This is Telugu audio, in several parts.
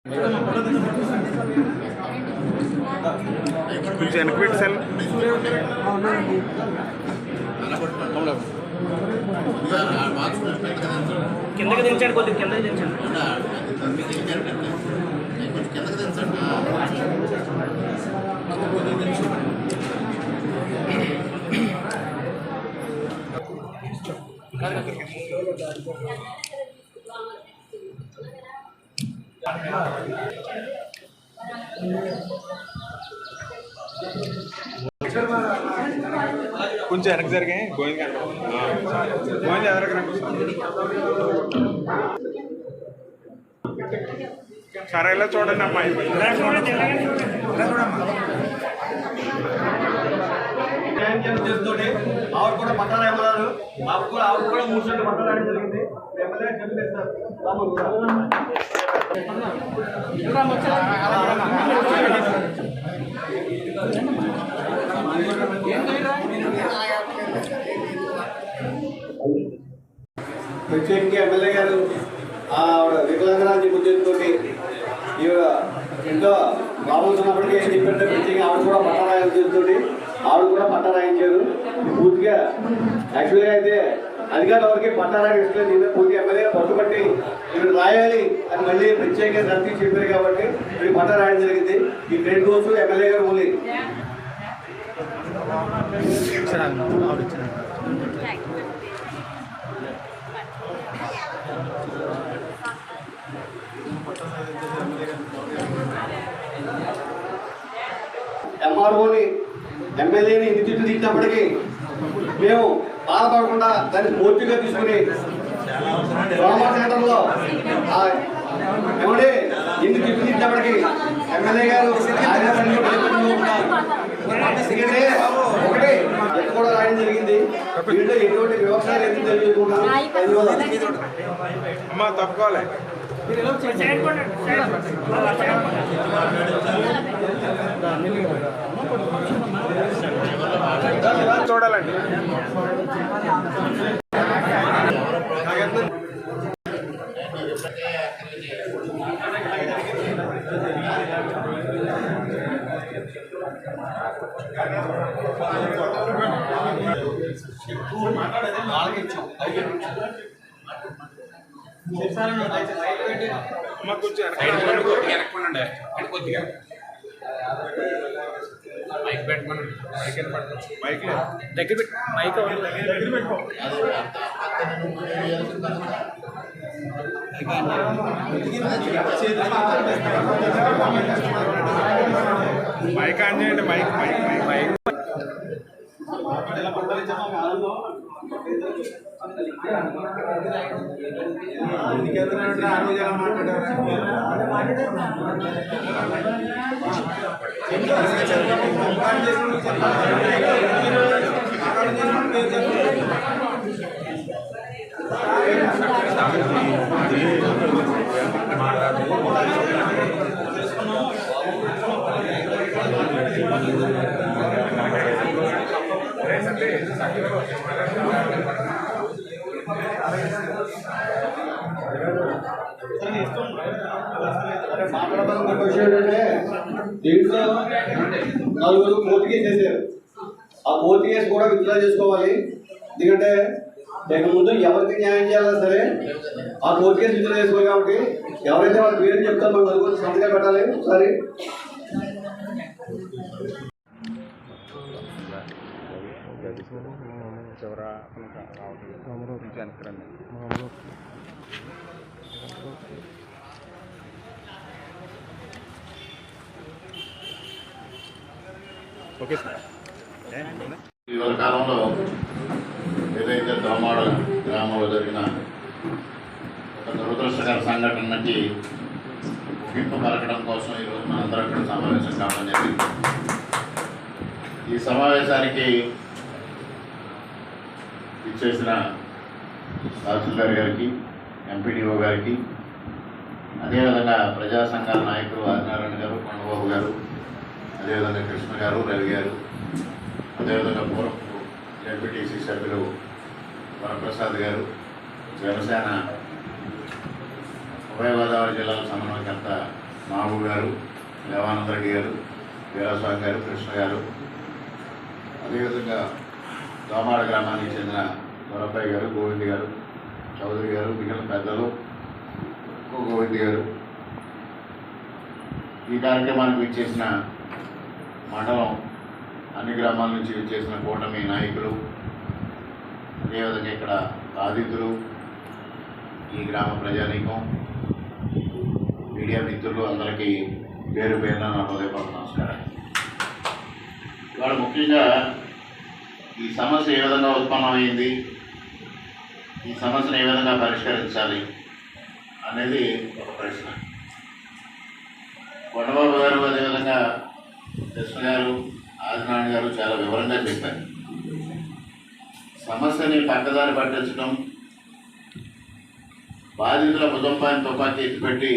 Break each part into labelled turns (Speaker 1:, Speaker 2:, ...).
Speaker 1: కొంచెం వెనక్కి పెట్టి సెల్
Speaker 2: కిందకి దించండి, కొద్దిగా కిందకి దించండి.
Speaker 1: కొంచెం వెనక్కి జరిగాయి గోవింద్ గోవింద్ ఎవరికి సరే ఇలా చూడండి అమ్మాయి
Speaker 3: ఆవిడ కూడా పట్టాలు ఏమన్నారు, ఆవిడ కూడా 3 సెంట్లు పట్టాలు రాయడం జరిగింది. ప్రత్యేకంగా ఎమ్మెల్యే గారు ఆవిడ వికలాంగరాజు ఉద్యోగంతో ఈవిడ ఎంతో బాగుతున్నప్పటికీ ఏం చెప్పారంటే ప్రత్యేకంగా ఆవిడ కూడా పట్టారాయ ఉద్యోగంతో ఆవిడ కూడా పట్టా రాయించారు. పూర్తిగా యాక్చువల్గా అయితే అధికారుల వరకు పట్టారాయ ఇష్టం పూర్తిగా ఎమ్మెల్యే పట్టుబట్టి ఇక్కడ రాయాలి అని మళ్ళీ ప్రత్యేకంగా రద్దు చెప్పారు కాబట్టి ఇప్పుడు పట్టా రాయడం జరిగింది. ఈ క్రెడిట్ కోసం ఎమ్మెల్యే గారు మళ్ళీ ఎంఆర్ఓని ఎమ్మెల్యేని ఇంటి చుట్టూ తిట్టినప్పటికీ మేము బాధపడకుండా దాన్ని పూర్తిగా తీసుకుని గవర్నమెంట్ సెంటర్లో ఏమంటే ఇంటి చుట్టూ తిట్టినప్పటికీ ఎమ్మెల్యే గారు ఒకటి కూడా రాయడం జరిగింది. వీళ్ళు ఎటువంటి వ్యవసాయాలు ఎందుకు తెలియజేసుకుంటారు.
Speaker 1: అమ్మా తప్పుకోవాలి చూడాలండి. మైక్ ఆన్ చేయండి. మైక్ మైక్ మైక్ మైక్
Speaker 3: దీంట్లో 4 కోర్టు కేసు వేసారు. ఆ కోర్టు కేసు కూడా విత్డ్రా చేసుకోవాలి. ఎందుకంటే దాని ముందు ఎవరికి న్యాయం చేయాలా సరే ఆ కోర్టు కేసు విత్డ్రా చేసుకోవాలి. కాబట్టి ఎవరైతే వాళ్ళ పేరు చెప్తారో మన నలుగురు సంతకాలు పెట్టాలి. ఒకసారి
Speaker 1: ఓకే సార్.
Speaker 4: ఇటీవల కాలంలో ఏదైతే దోమాడ గ్రామంలో జరిగిన ఒక దురదృష్టకర సంఘటనకి ముగింపు పలకడం కోసం ఈరోజు మనందరం ఇక్కడ సమావేశం కావడం జరిగింది. ఈ సమావేశానికి ఇచ్చేసిన తహసీల్దార్ గారికి, ఎంపీడీఓ గారికి, అదేవిధంగా ప్రజా సంఘాల నాయకులు ఆదినారాయణ గారు, కొండబాబు గారు, అదేవిధంగా కృష్ణ గారు, రవి గారు, అదేవిధంగా పూర్వపు ఎంపీటీసీ సభ్యులు వరప్రసాద్ గారు, జనసేన ఉభయ గోదావరి జిల్లాల సమన్వయకర్త మాము గారు, దేవానంద రెడ్డి గారు, వీరస్వామి గారు, కృష్ణ గారు, అదేవిధంగా దోమాడ గ్రామానికి చెందిన దొరపయ్య గారు, గోవింద్ గారు, చౌదరి గారు, మిగిలిన పెద్దలు, గోవింద్ గారు, ఈ కార్యక్రమానికి విచ్చేసిన మండలం అన్ని గ్రామాల నుంచి విచ్చేసిన కూటమి నాయకులు, అదేవిధంగా ఇక్కడ బాధితులు, ఈ గ్రామ ప్రజానీకం, మీడియా మిత్రులు అందరికీ పేరు పేరున నా హృదయపూర్వక నమస్కారం. ఇవాళ ముఖ్యంగా ఈ సమస్య ఏ విధంగా ఉత్పన్నమైంది, ఈ సమస్యను ఏ విధంగా పరిష్కరించాలి అనేది ఒక ప్రశ్న. కొండబాబు గారు, అదేవిధంగా కృష్ణ గారు, ఆదినారాయణ గారు చాలా వివరంగా చెప్పారు. సమస్యని పక్కదారి పట్టించడం, బాధితుల భుజంపైన తుపాకీ ఎత్తిపెట్టి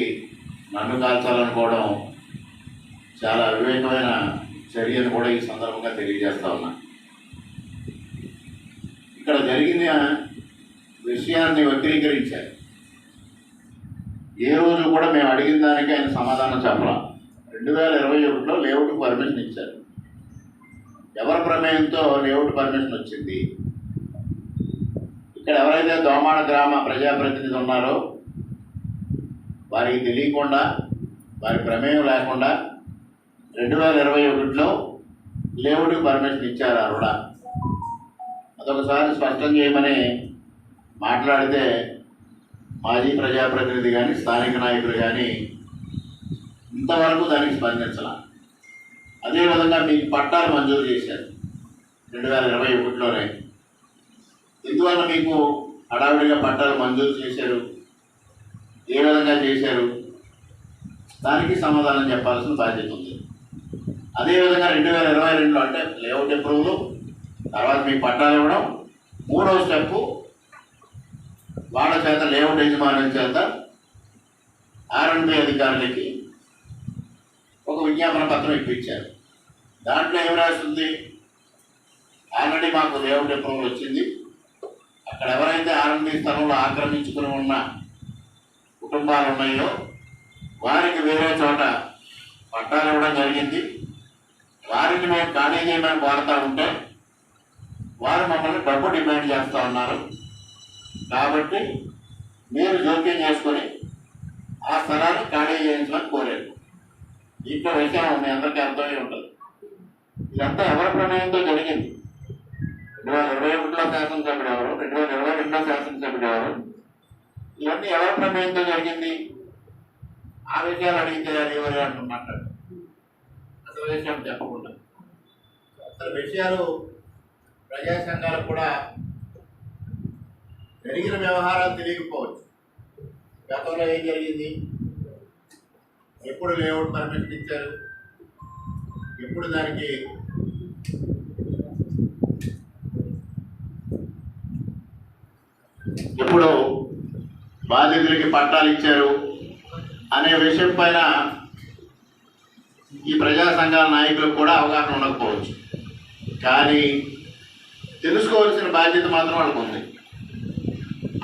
Speaker 4: నన్ను కాల్చాలనుకోవడం చాలా అవివేకమైన చర్యను కూడా ఈ సందర్భంగా తెలియజేస్తా ఉన్నా. ఇక్కడ జరిగిన విషయాన్ని వక్రీకరించారు. ఏ రోజు కూడా మేము అడిగిన దానికి ఆయన సమాధానం చెప్పాల. 2021లో లేఅవుట్ పర్మిషన్ ఇచ్చారు. ఎవరి ప్రమేయంతో లేఅవుట్ పర్మిషన్ వచ్చింది? ఇక్కడ ఎవరైతే దోమాడ గ్రామ ప్రజాప్రతినిధి ఉన్నారో వారికి తెలియకుండా, వారి ప్రమేయం లేకుండా 2021లో లేఅవుట్కి పర్మిషన్ ఇచ్చారు. అరుణ అదొకసారి స్పష్టం చేయమని మాట్లాడితే మాజీ ప్రజాప్రతినిధి కానీ, స్థానిక నాయకులు కానీ ఇంతవరకు దానికి స్పందించాల. అదేవిధంగా మీకు పట్టాలు మంజూరు చేశారు 2021లోనే. ఎందువల్ల మీకు హడావిడిగా పట్టాలు మంజూరు చేశారు? ఏ విధంగా చేశారు? దానికి సమాధానం చెప్పాల్సిన బాధ్యత ఉంది. అదేవిధంగా 2022లో అంటే లేఅవుట్ అప్రూవల్, తర్వాత మీకు పట్టాలు ఇవ్వడం, 3వ స్టెప్పు వాళ్ళ చేత లేఅవుట్ యజమానుల చేత R&B అధికారులకి ఒక విజ్ఞాపన పత్రం ఇప్పించారు. దాంట్లో ఏం రాస్తుంది? ఆల్రెడీ మాకు లేఅవుట్ అప్రూవల్ వచ్చింది, అక్కడ ఎవరైతే R&B స్థలంలో ఆక్రమించుకుని ఉన్న కుటుంబాలు ఉన్నాయో వారికి వేరే చోట పట్టాలు ఇవ్వడం జరిగింది. వారిని మేము ఖాళీ చేయమని కోరుతూ ఉంటే వారు మమ్మల్ని డబ్బు డిమాండ్ చేస్తూ ఉన్నారు. కాబట్టి మీరు జోక్యం చేసుకొని ఆ స్థలాన్ని ఖాళీ చేయించమని కోరారు. ఇంట్లో విషయం మీ అందరికీ అర్థమై ఉంటుంది. ఇదంతా ఎవరి ప్రమేయంతో జరిగింది? 2021లో శాసనసభ్యుడు ఎవరు, 2022లో శాసనసభ్యుడు ఎవరు, ఇవన్నీ ఎవరి ప్రమేయంతో జరిగింది? ఆ విషయాలు అడిగితే ఎవరు అంటున్నట్టు అసలు విషయం చెప్పకుండా అసలు విషయాలు ప్రజా సంఘాలకు కూడా జరిగిన వ్యవహారాలు తెలియకపోవచ్చు. గతంలో ఏం జరిగింది, ఎప్పుడు లేఅవుట్ పర్మిషన్ ఇచ్చారు, ఎప్పుడు దానికి ఎప్పుడు బాధితులకి పట్టాలు ఇచ్చారు అనే విషయం పైన ఈ ప్రజా సంఘాల నాయకులకు కూడా అవగాహన ఉండకపోవచ్చు. కానీ తెలుసుకోవాల్సిన బాధ్యత మాత్రం వాళ్ళకు ఉంది.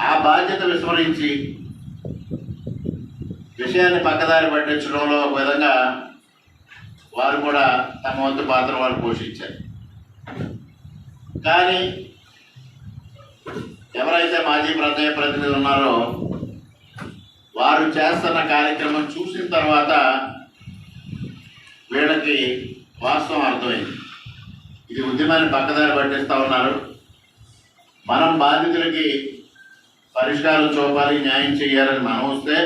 Speaker 4: ఆ బాధ్యత విస్మరించి విషయాన్ని పక్కదారి పట్టించడంలో ఒక విధంగా వారు కూడా తమ వంతు పాత్ర వారు పోషించారు. కానీ ఎవరైతే మాజీ ప్రజాప్రతినిధులు ఉన్నారో వారు చేస్తున్న కార్యక్రమం చూసిన తర్వాత వీళ్ళకి వాస్తవం అర్థమైంది. ఇది ఉద్యమాన్ని పక్కదారి పట్టిస్తూ ఉన్నారు. మనం బాధితులకి పరిష్కారం చూపాలి, న్యాయం చేయాలని మనం వస్తే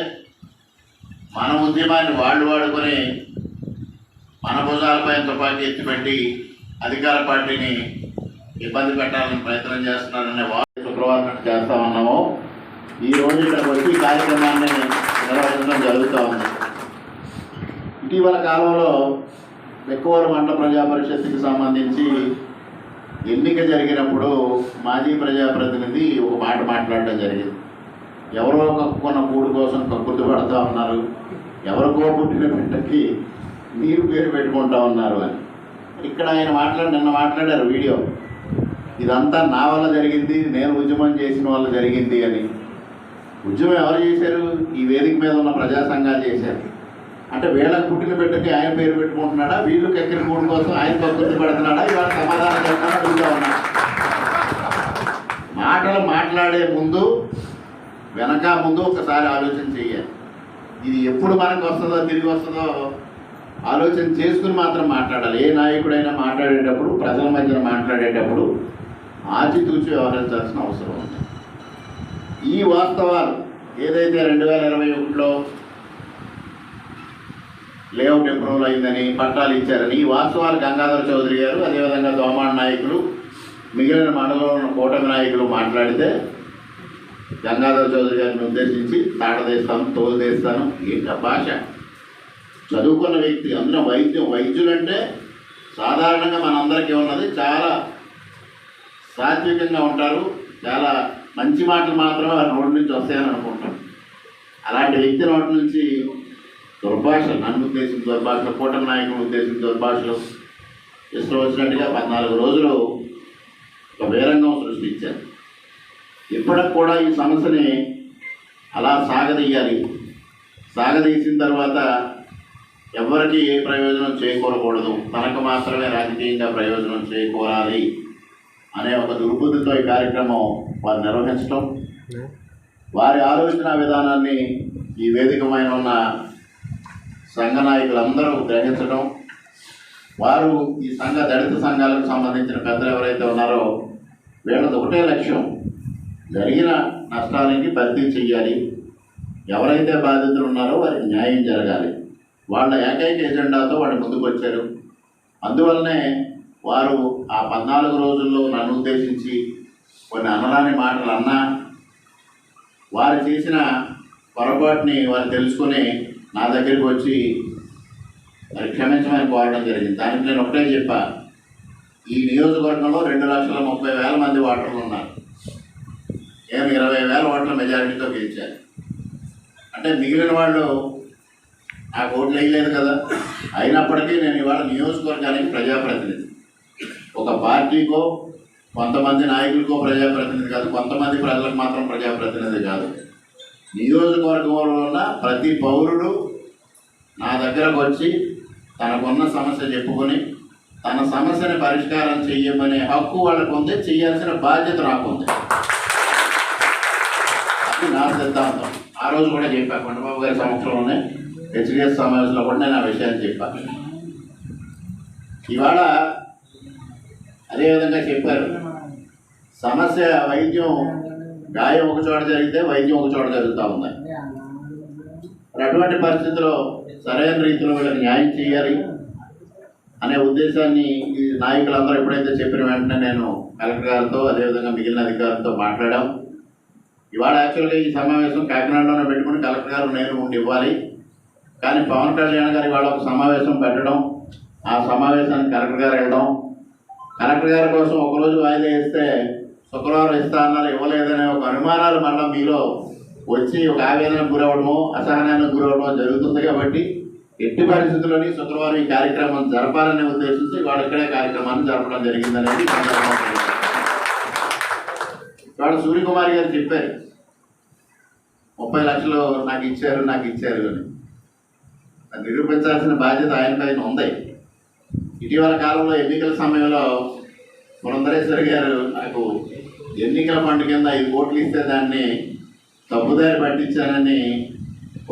Speaker 4: మన ఉద్యమాన్ని వాళ్ళు వాడుకొని మన భుజాలపై తుపాకీ ఎత్తిపెట్టి అధికార పార్టీని ఇబ్బంది పెట్టాలని ప్రయత్నం చేస్తున్నారనే వాళ్ళు శుక్రవారం చేస్తా ఉన్నాము. ఈ రోజు ఇక్కడికి వచ్చి కార్యక్రమాన్ని నిర్వహించడం జరుగుతూ ఉంది. ఇటీవల కాలంలో మెక్కువరు మండల ప్రజా పరిషత్తుకి సంబంధించి ఎన్నిక జరిగినప్పుడు మాజీ ప్రజాప్రతినిధి ఒక మాట మాట్లాడడం జరిగింది. ఎవరో కక్కున్న కూడు కోసం కక్కుర్తి పడుతూ ఉన్నారు, ఎవరికో పుట్టిన బిడ్డకి మీరు పేరు పెట్టుకుంటా ఉన్నారు అని. ఇక్కడ ఆయన నిన్న మాట్లాడారు వీడియో, ఇదంతా నా వల్ల జరిగింది, నేను ఉద్యమం చేసిన వల్ల జరిగింది అని. ఉద్యమం ఎవరు చేశారు? ఈ వేదిక మీద ఉన్న ప్రజా సంఘాలు చేశారు. అంటే వీళ్ళకి పుట్టిన బిడ్డకి ఆయన పేరు పెట్టుకుంటున్నాడా, వీళ్ళు ఎక్కడి కూడి కోసం ఆయన కక్కుర్తి పెడుతున్నాడా, ఇవాళ సమాధానం చెప్పాలని అడుగుతా ఉన్నా. మాటలు మాట్లాడే ముందు వెనక ముందు ఒకసారి ఆలోచన చెయ్యాలి. ఇది ఎప్పుడు మనకు వస్తుందో తిరిగి వస్తుందో ఆలోచన చేసుకుని మాత్రం మాట్లాడాలి. ఏ నాయకుడైనా మాట్లాడేటప్పుడు, ప్రజల మధ్యన మాట్లాడేటప్పుడు ఆచితూచి వ్యవహరించాల్సిన అవసరం ఉంది. ఈ వాస్తవాలు ఏదైతే 2021లో లేఅవుట్ ఇంప్రూవ్ అయిందని, పట్టాలు ఇచ్చారని, ఈ వాస్తవాలు గంగాధర్ చౌదరి గారు, అదేవిధంగా దోమాణ నాయకులు, మిగిలిన మండలంలో ఉన్న కూటమి నాయకులు మాట్లాడితే గంగాధర్ చౌదరి గారిని ఉద్దేశించి తాటదేస్తాను, తోలుదేస్తాను, ఏంట భాష. చదువుకున్న వ్యక్తి, అందులో వైద్యులంటే సాధారణంగా మనందరికీ ఉన్నది చాలా సాత్వికంగా ఉంటారు, చాలా మంచి మాటలు మాత్రమే వారి నోటి నుంచి వస్తాయని అనుకుంటాం. అలాంటి వ్యక్తి నోటి నుంచి దుర్భాషలు, నన్ను ఉద్దేశించిన దుర్భాషలు, కూటమి నాయకులను ఉద్దేశించిన దుర్భాషలు ఇష్టం వచ్చినట్టుగా 14 రోజులు ఒక వీరంగం సృష్టించారు. ఇప్పటికి కూడా ఈ సమస్యని అలా సాగదీయాలి. సాగదీసిన తర్వాత ఎవరికి ఏ ప్రయోజనం చేకూరకూడదు, తనకు మాత్రమే రాజకీయంగా ప్రయోజనం చేకూరాలి అనే ఒక దుర్బుద్ధితో ఈ కార్యక్రమం వారు నిర్వహించడం, వారి ఆలోచన విధానాన్ని ఈ వేదికమైన ఉన్న సంఘ నాయకులందరూ గ్రహించడం, వారు ఈ దళిత సంఘాలకు సంబంధించిన పెద్దలు ఎవరైతే ఉన్నారో వీళ్ళది ఒకటే లక్ష్యం, జరిగిన నష్టానికి భర్తీ చెయ్యాలి, ఎవరైతే బాధితులు ఉన్నారో వారికి న్యాయం జరగాలి. వాళ్ళ ఏకైక ఎజెండాతో వాళ్ళు ముందుకు వచ్చారు. అందువల్లనే వారు ఆ 14 రోజుల్లో నన్ను ఉద్దేశించి కొన్ని అనరాని మాటలు అన్నా, వారు చేసిన పొరపాటుని వారు తెలుసుకొని నా దగ్గరికి వచ్చి మరి క్షమించమని కోరడం జరిగింది. దానికి నేను ఒకటే చెప్పా, ఈ నియోజకవర్గంలో 2,30,000 మంది ఓటర్లు ఉన్నారు. నేను 20,000 ఓట్ల మెజారిటీతో గెలిచాను. అంటే మిగిలిన వాళ్ళు నాకు ఓట్లు వేయలేదు కదా. అయినప్పటికీ నేను ఇవాళ నియోజకవర్గానికి ప్రజాప్రతినిధి. ఒక పార్టీకో కొంతమంది నాయకులకో ప్రజాప్రతినిధి కాదు, కొంతమంది ప్రజలకు మాత్రం ప్రజాప్రతినిధి కాదు. నియోజకవర్గంలో ఉన్న ప్రతి పౌరుడు నా దగ్గరకు వచ్చి తనకున్న సమస్య చెప్పుకొని తన సమస్యని పరిష్కారం చెయ్యమనే హక్కు వాళ్ళకు ఉంది, చేయాల్సిన బాధ్యత నాకు ఉంది. అది నా సిద్ధాంతం. ఆ రోజు కూడా చెప్పా, కొండబాబు గారి సమక్షంలోనే హెచ్డిఎస్ సమావేశంలో కూడా నేను ఆ విషయాన్ని చెప్పాను. ఇవాళ అదేవిధంగా చెప్పారు, సమస్య వైద్యం గాయం ఒక చోట జరిగితే వైద్యం ఒక చోట జరుగుతూ ఉంది. అటువంటి పరిస్థితుల్లో సరైన రీతిలో వీళ్ళకి న్యాయం చేయాలి అనే ఉద్దేశాన్ని ఈ నాయకులందరూ ఎప్పుడైతే చెప్పిన వెంటనే నేను కలెక్టర్ గారితో అదేవిధంగా మిగిలిన అధికారులతో మాట్లాడాం. ఇవాళ యాక్చువల్గా ఈ సమావేశం కాకినాడలోనే పెట్టుకుని కలెక్టర్ గారు నేను ఉండి ఇవ్వాలి. కానీ పవన్ కళ్యాణ్ గారు ఇవాళ ఒక సమావేశం పెట్టడం, ఆ సమావేశానికి కలెక్టర్ గారు వెళ్ళడం, కలెక్టర్ గారి కోసం ఒకరోజు వాయిదా వేస్తే శుక్రవారం ఇస్తా అన్నారు, ఇవ్వలేదనే ఒక అనుమానాలు మళ్ళీ మీలో వచ్చి ఒక ఆవేదనకు గురవడమో అసహనానికి గురవడమో జరుగుతుంది. కాబట్టి ఎట్టి పరిస్థితుల్లోని శుక్రవారం ఈ కార్యక్రమం జరపాలనే ఉద్దేశించి వాడు ఇక్కడే కార్యక్రమాన్ని జరపడం జరిగిందనేది వాడు సూర్యకుమారి గారు చెప్పారు, 30 లక్షలు నాకు ఇచ్చారు అని. నిరూపించాల్సిన బాధ్యత ఆయన పైన ఉంది. ఇటీవల కాలంలో ఎన్నికల సమయంలో పురంధరేశ్వరి గారు నాకు ఎన్నికల ఫండ్ కింద 5 కోట్లు ఇస్తే దాన్ని తప్పుదారి పట్టించానని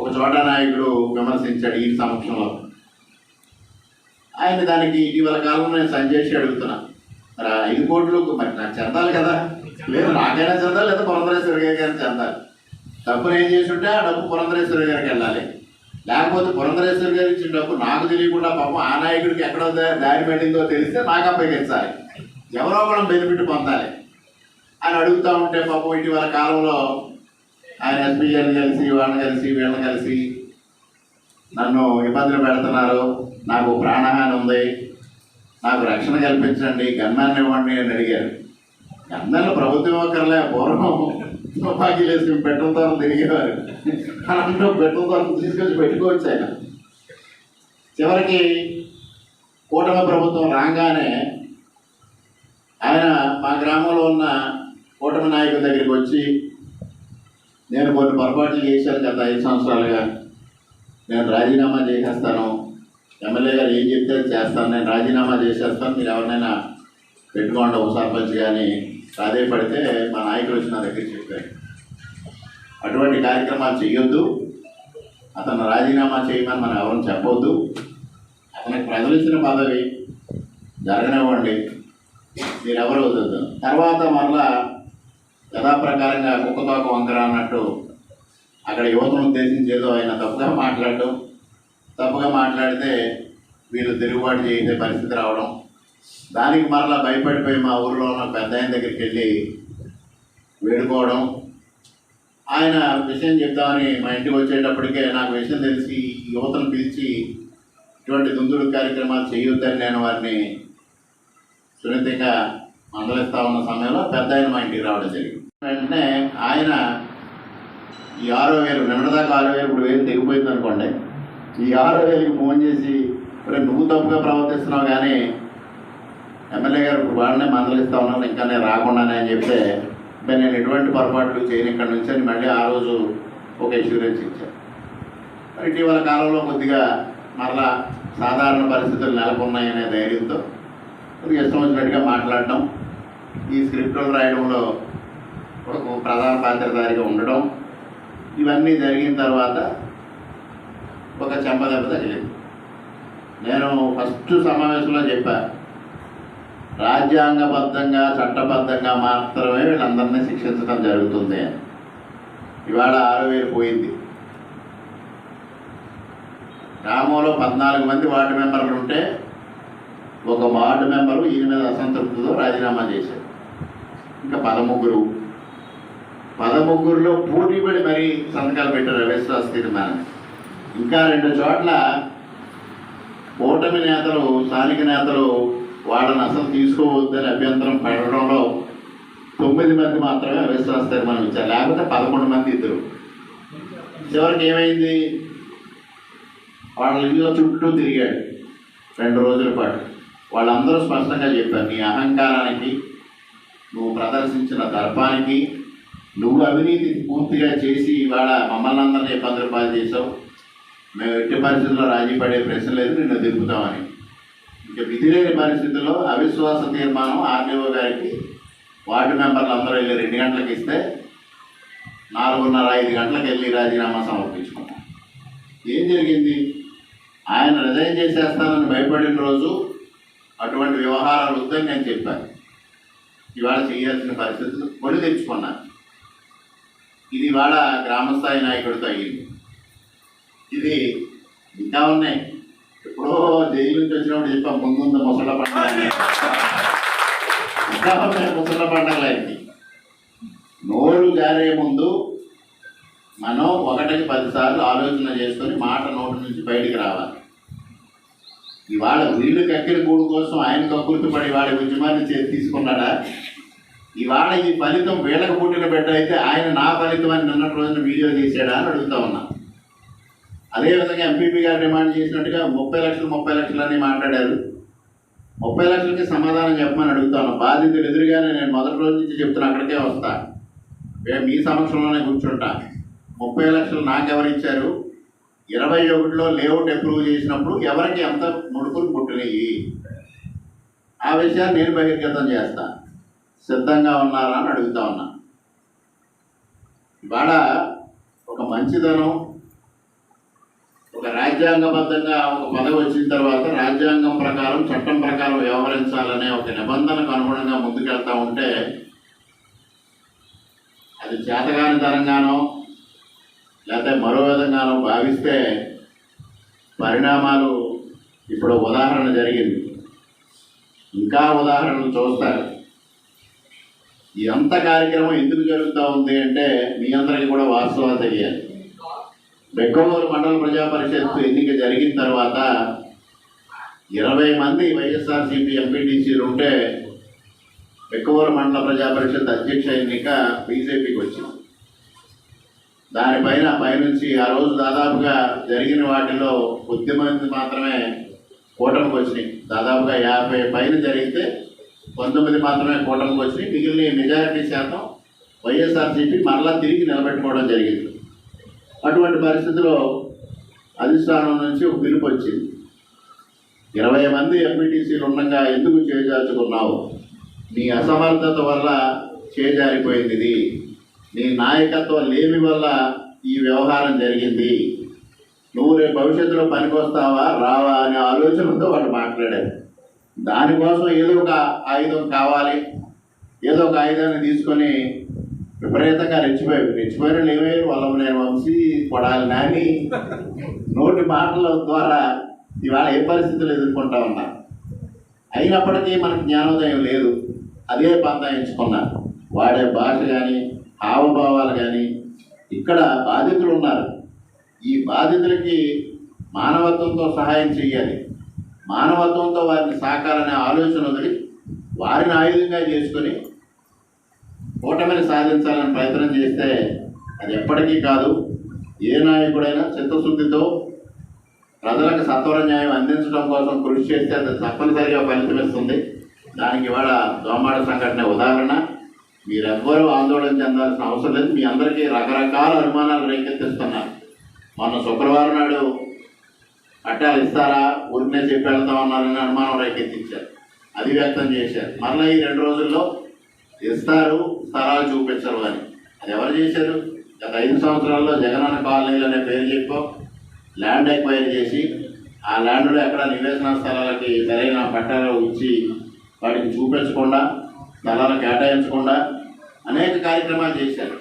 Speaker 4: ఒక చోట నాయకుడు విమర్శించాడు ఈ సమక్షంలో. ఆయన దానికి ఇటీవల కాలంలో నేను సంజయ్ అడుగుతున్నా, మరి 5 కోట్లు మరి నాకు చెందాలి కదా, లేదు నాకైనా చెందాలి లేదా పురంధరేశ్వరి గారికి చెందాలి. డబ్బులు ఏం చేసి ఉంటే ఆ డబ్బు పురంధరేశ్వరి గారికి వెళ్ళాలి. లేకపోతే పురంధరేశ్వరి గారు ఇచ్చిన డబ్బు నాకు తెలియకుండా పాపం ఆ నాయకుడికి ఎక్కడో దారి పెట్టిందో తెలిస్తే నాకు అప్పగించాలి, ఎవరో ఒకళ్ళం బెనిఫిట్ పొందాలి అని అడుగుతూ ఉంటే పాపం ఇటీవల కాలంలో ఆయన ఎస్పీ గారిని కలిసి వీళ్ళని కలిసి నన్ను ఇబ్బందులు పెడుతున్నారు, నాకు ప్రాణహాని ఉంది, నాకు రక్షణ కల్పించండి, గన్మ్యాన్ ఇవ్వండి అని అడిగారు. గన్మ్యాన్లు ప్రభుత్వం ఒక్కర్లే, పూర్వం తుపాకీలు వేసుకుని పెట్రోల్ తోటలు తిరిగేవారు. అందులో పెట్రోల్ తోటలు తీసుకొచ్చి పెట్టుకోవచ్చు. ఆయన చివరికి కూటమి ప్రభుత్వం రాగానే ఆయన మా గ్రామంలో ఉన్న కూటమి నాయకుల దగ్గరికి వచ్చి, నేను కొన్ని పొరపాట్లు చేశాను గత 5 సంవత్సరాలుగా, నేను రాజీనామా చేసేస్తాను, ఎమ్మెల్యే గారు ఏం చెప్తే చేస్తాను, నేను రాజీనామా చేసేస్తాను, మీరు ఎవరినైనా పెట్టుకోండి ఉప సర్పంచ్ కానీ ప్రాధేయపడితే మా నాయకులు వచ్చి నా దగ్గర చెప్పారు అటువంటి కార్యక్రమాలు చేయొద్దు, అతను రాజీనామా చేయమని మనం ఎవరిని చెప్పొద్దు, అతనికి ప్రజలు ఇచ్చిన పదవి జరగనివ్వండి, మీరెవరు వద్దు. తర్వాత మరలా యథాప్రకారంగా కుక్కతోక వంకర అన్నట్టు అక్కడ యువతను ఉద్దేశించి ఏదో ఆయన తప్పుగా మాట్లాడితే వీళ్ళు తిరుగుబాటు చేసే పరిస్థితి రావడం, దానికి మరలా భయపడిపోయి మా ఊరిలో ఉన్న పెద్ద ఆయన దగ్గరికి వెళ్ళి వేడుకోవడం. ఆయన విషయం చెప్తామని మా ఇంటికి వచ్చేటప్పటికే నాకు విషయం తెలిసి యువతను పిలిచి ఇటువంటి దుందుడు కార్యక్రమాలు చేయొద్దని నేను వారిని సున్నితంగా మందలిస్తా ఉన్న సమయంలో పెద్ద ఆయన మా ఇంటికి రావడం జరిగింది. వెంటనే ఆయన ఈ 6,000 నిన్నదాకా 6,000 ఇప్పుడు 1,000 తెగిపోయింది అనుకోండి, ఈ 6,000కి ఫోన్ చేసి నువ్వు తప్పుగా ప్రవర్తిస్తున్నావు కానీ ఎమ్మెల్యే గారు ఇప్పుడు వాళ్ళనే మందలిస్తా ఉన్నాను ఇంకా నేను రాకుండానే అని చెప్తే నేను ఎటువంటి పొరపాట్లు చేయను ఇక్కడ నుంచి అని మళ్ళీ ఆ రోజు ఒక ఇన్సూరెన్స్ ఇచ్చాను. ఇటీవల కాలంలో కొద్దిగా మరలా సాధారణ పరిస్థితులు నెలకొన్నాయనే ధైర్యంతో కొద్దిగా ఇష్టం వచ్చినట్టుగా మాట్లాడటం, ఈ స్క్రిప్టులు రాయడంలో ఒక ప్రధాన పాత్రధారిగా ఉండడం, ఇవన్నీ జరిగిన తర్వాత ఒక చెంపదెబ్బ తగిలింది. నేను ఫస్ట్ సమావేశంలో చెప్పా, రాజ్యాంగబద్ధంగా చట్టబద్ధంగా మాత్రమే వీళ్ళందరినీ శిక్షించడం జరుగుతుంది. ఇవాళ 6,000 పోయింది. గ్రామంలో 14 మంది వార్డు మెంబర్లు ఉంటే ఒక వార్డు మెంబరు ఈయన మీద అసంతృప్తితో రాజీనామా చేశారు. ఇంకా 13లో పోటీపడి మరీ సంతకాలు పెట్టారు అవిశ్వాస తీర్మానం. ఇంకా 2 చోట్ల కూటమి నేతలు స్థానిక నేతలు వాళ్ళని అసలు తీసుకోవద్దని అభ్యంతరం పడడంలో 9 మంది మాత్రమే అవిశ్వాస తీర్మానం ఇచ్చారు, లేకపోతే 11 మంది ఇద్దరు. చివరికి ఏమైంది, వాళ్ళ ఇల్లు చుట్టూ తిరిగాడు 2 రోజుల పాటు. వాళ్ళందరూ స్పష్టంగా చెప్పారు, నీ అహంకారానికి, నువ్వు ప్రదర్శించిన దర్పానికి, నువ్వు అవినీతి పూర్తిగా చేసి ఇవాళ మమ్మల్ని అందరినీ ఇబ్బందులు పాలు చేసావు, మేము ఎట్టి పరిస్థితుల్లో రాజీ పడే ప్రశ్న లేదు, నిన్ను దింపుతామని. ఇంకా విధి లేని పరిస్థితుల్లో అవిశ్వాస తీర్మానం ఆర్డీఓ గారికి వార్డు మెంబర్లు అందరూ వెళ్ళి 2 గంటలకు ఇస్తే 4:30-5 గంటలకు వెళ్ళి రాజీనామా సమర్పించుకున్నాం. ఏం జరిగింది, ఆయన రిజైన్ చేసేస్తానని భయపడిన రోజు అటువంటి వ్యవహారాలు వద్దని నేను చెప్పాను. ఇవాళ చేయాల్సిన పరిస్థితులు కొని తెచ్చుకున్నాను. ఇది ఇవాళ గ్రామస్థాయి నాయకుడితో అయ్యింది. ఇది ఇంకా ఉన్నాయి. ఎప్పుడో జైలు నుంచి వచ్చినప్పుడు చెప్పాం, ముందుంది ముసళ్ళ పండుగ, ఇంకా ఉన్నాయి ముసళ్ళ పండుగలకి. నోరు జారే ముందు మనం 1కి 10 సార్లు ఆలోచన చేసుకొని మాట నోటి నుంచి బయటికి రావాలి. ఇవాళ వీళ్ళు కక్కిన గూడు కోసం ఆయన కక్కుర్తిపడి వాడి ఉద్యమాన్ని తీసుకున్నాడా? ఇవాళ ఈ ఫలితం వీళ్ళకి పుట్టిన బిడ్డ అయితే ఆయన నా ఫలితం అని నిన్నటి రోజున వీడియో తీసాడా అని అడుగుతా ఉన్నా. అదేవిధంగా ఎంపీపీ గారు డిమాండ్ చేసినట్టుగా 30 లక్షలు అని మాట్లాడారు. 30 లక్షలకి సమాధానం చెప్పమని అడుగుతాను. బాధితులు ఎదురుగానే నేను మొదటి రోజు నుంచి చెప్తున్నా, అక్కడికే వస్తా, మీ సమక్షంలోనే కూర్చుంటా. 30 లక్షలు నాకెవరిచ్చారు, 21లో లేఅవుట్ అప్రూవ్ చేసినప్పుడు ఎవరికి ఎంత ముడుకులు పుట్టినాయి, ఆ విషయాన్ని నేను బహిర్గతం చేస్తా, సిద్ధంగా ఉన్నారా అని అడుగుతా ఉన్నా. ఇవాళ ఒక మంచిదనం, ఒక రాజ్యాంగబద్ధంగా ఒక పదవి వచ్చిన తర్వాత రాజ్యాంగం ప్రకారం చట్టం ప్రకారం వ్యవహరించాలనే ఒక నిబంధనకు అనుగుణంగా ముందుకెళ్తా ఉంటే అది చేతగాని తరంగానో లేకపోతే మరో విధంగానో భావిస్తే పరిణామాలు ఇప్పుడు ఉదాహరణ జరిగింది, ఇంకా ఉదాహరణలు చూస్తారు. ఇదంతా కార్యక్రమం ఎందుకు జరుగుతూ ఉంది అంటే మీ అందరికీ కూడా వాస్తవాలు తెలియాలి. బెక్కమూరు మండల ప్రజా పరిషత్ ఎన్నిక జరిగిన తర్వాత 20 మంది వైఎస్ఆర్సీపీ ఎంపీటీసీలు ఉంటే బెక్కమూరు మండల ప్రజా పరిషత్ అధ్యక్ష ఎన్నిక బీజేపీకి వచ్చింది. దానిపైన పైనుంచి ఆ రోజు దాదాపుగా జరిగిన వాటిలో కొద్ది మంది మాత్రమే కూటమికి వచ్చినాయి. దాదాపుగా 50 పైన జరిగితే 19 మాత్రమే కూటమికి వచ్చినాయి. మిగిలిన మెజారిటీ శాతం వైఎస్ఆర్సీపీ మరలా తిరిగి నిలబెట్టుకోవడం జరిగింది. అటువంటి పరిస్థితిలో అధిష్టానం నుంచి ఒక పిలుపు వచ్చింది. 20 మంది ఎంపీటీసీలు ఉండగా ఎందుకు చేజార్చుకున్నావు? నీ అసమర్థత వల్ల చేజారిపోయింది ఇది. నీ నాయకత్వం లేమి వల్ల ఈ వ్యవహారం జరిగింది. నువ్వు రేపు భవిష్యత్తులో పనికొస్తావా రావా అనే ఆలోచనతో వాళ్ళు మాట్లాడారు. దానికోసం ఏదో ఒక ఆయుధం కావాలి, ఏదో ఒక ఆయుధాన్ని తీసుకొని విపరీతంగా రెచ్చిపోయిన ఏమయ్యారు వల్లభనేని వంశీ, కొడాలి నాని నోటి మాటల ద్వారా ఇవాళ ఏ పరిస్థితులు ఎదుర్కొంటా ఉన్నా. అయినప్పటికీ మనకు జ్ఞానోదయం లేదు. అదే పంతా ఎంచుకున్నారు. వాడే భాష కానీ హావభావాలు కానీ. ఇక్కడ బాధితులు ఉన్నారు. ఈ బాధితులకి మానవత్వంతో సహాయం చేయాలి. మానవత్వంతో వారిని సాకాలనే ఆలోచన వదిలి వారిని ఆయుధంగా చేసుకొని కూటమిని సాధించాలని ప్రయత్నం చేస్తే అది ఎప్పటికీ కాదు. ఏ నాయకుడైనా చిత్తశుద్ధితో ప్రజలకు సత్వర న్యాయం అందించడం కోసం కృషి చేస్తే అది తప్పనిసరిగా ఫలితమిస్తుంది. దానికి ఇవాళ దోమాడ సంఘటన ఉదాహరణ. మీరెవ్వరూ ఆందోళన చెందాల్సిన అవసరం లేదు. మీ అందరికీ రకరకాల అనుమానాలు రేకెత్తిస్తున్నారు. మొన్న శుక్రవారం నాడు పట్టాలు ఇస్తారా, ఊరినే చెప్పి వెళ్తామన్నారని అనుమానం రేకెత్తించారు. అది వ్యక్తం చేశారు. మళ్ళీ ఈ 2 రోజుల్లో ఇస్తారు, స్థలాలు చూపించరు అని. అది ఎవరు చేశారు? గత 5 సంవత్సరాల్లో జగనన్న కాలనీలు అనే పేరు చెప్పో ల్యాండ్ ఎక్వైర్ చేసి ఆ ల్యాండ్లో ఎక్కడ నివేశన స్థలాలకి సరైన పట్టాలు ఇచ్చి వాటికి చూపించకుండా, స్థలాలు కేటాయించకుండా అనేక కార్యక్రమాలు చేశారు.